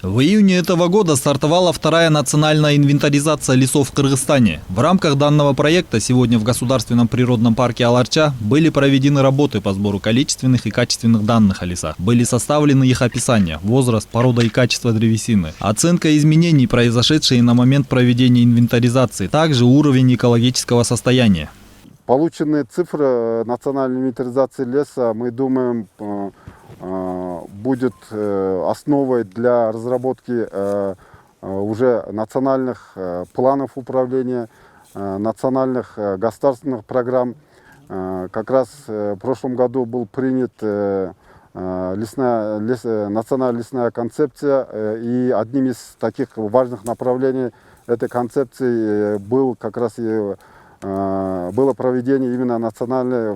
В июне этого года стартовала вторая национальная инвентаризация лесов в Кыргызстане. В рамках данного проекта сегодня в Государственном природном парке Аларча были проведены работы по сбору количественных и качественных данных о лесах. Были составлены их описания, возраст, порода и качество древесины, оценка изменений, произошедшие на момент проведения инвентаризации, также уровень экологического состояния. Полученные цифры национальной инвентаризации леса, мы думаем, будет основой для разработки уже национальных планов управления, национальных государственных программ. Как раз в прошлом году был принят национальная лесная концепция, и одним из таких важных направлений этой концепции был как раз было проведение именно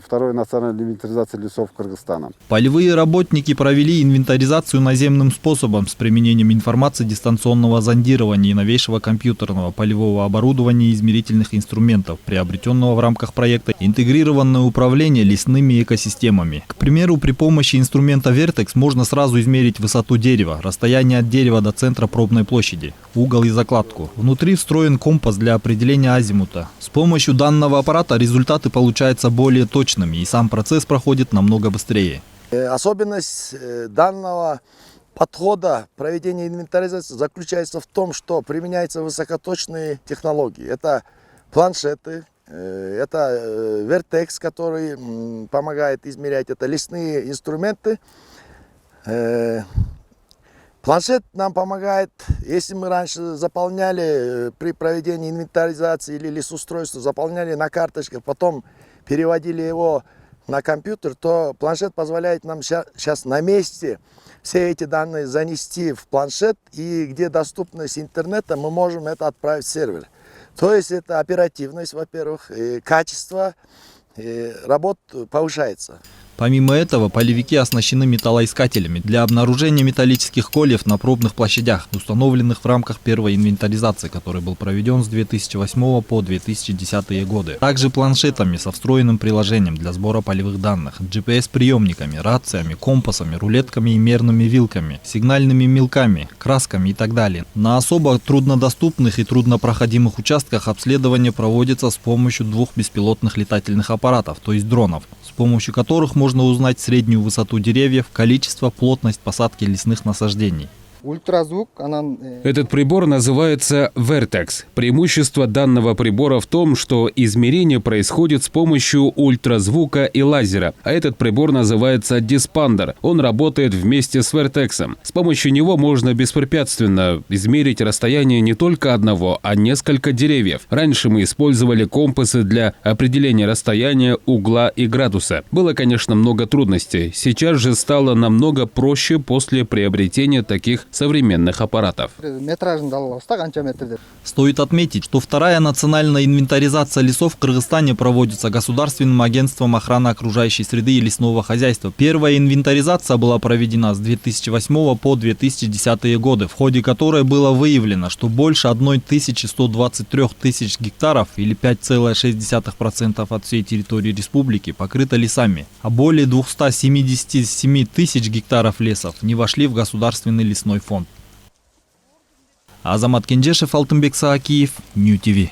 второй национальной инвентаризации лесов Кыргызстана. Полевые работники провели инвентаризацию наземным способом с применением информации дистанционного зондирования и новейшего компьютерного полевого оборудования и измерительных инструментов, приобретенного в рамках проекта «Интегрированное управление лесными экосистемами». К примеру, при помощи инструмента Vertex можно сразу измерить высоту дерева, расстояние от дерева до центра пробной площади, угол и закладку. Внутри встроен компас для определения азимута. С помощью данного аппарата результаты получаются более точными, и сам процесс проходит намного быстрее. Особенность данного подхода проведения инвентаризации заключается в том, что применяются высокоточные технологии. Это планшеты, это Vertex, который помогает измерять, это лесные инструменты. Планшет нам помогает, если мы раньше заполняли при проведении инвентаризации или лесоустройства, заполняли на карточках, потом переводили его на компьютер, то планшет позволяет нам сейчас на месте все эти данные занести в планшет, и где доступность интернета, мы можем это отправить в сервер. То есть это оперативность, во-первых, и качество работ повышается. Помимо этого, полевики оснащены металлоискателями для обнаружения металлических кольев на пробных площадях, установленных в рамках первой инвентаризации, который был проведен с 2008 по 2010 годы. Также планшетами со встроенным приложением для сбора полевых данных, GPS-приемниками, рациями, компасами, рулетками и мерными вилками, сигнальными мелками, красками и так далее. На особо труднодоступных и труднопроходимых участках обследование проводится с помощью двух беспилотных летательных аппаратов, то есть дронов, с помощью которых можно узнать среднюю высоту деревьев, количество, плотность посадки лесных насаждений. Этот прибор называется Vertex. Преимущество данного прибора в том, что измерение происходит с помощью ультразвука и лазера. А этот прибор называется Dispander. Он работает вместе с Vertex. С помощью него можно беспрепятственно измерить расстояние не только одного, а несколько деревьев. Раньше мы использовали компасы для определения расстояния, угла и градуса. Было, конечно, много трудностей. Сейчас же стало намного проще после приобретения таких современных аппаратов. Стоит отметить, что вторая национальная инвентаризация лесов в Кыргызстане проводится Государственным агентством охраны окружающей среды и лесного хозяйства. Первая инвентаризация была проведена с 2008 по 2010 годы, в ходе которой было выявлено, что больше 1123 тысяч гектаров или 5,6% от всей территории республики покрыто лесами, а более 277 тысяч гектаров лесов не вошли в государственный лесной фонд. Азамат Кенжешев, Алтынбек Саакиев, Нью ТВ.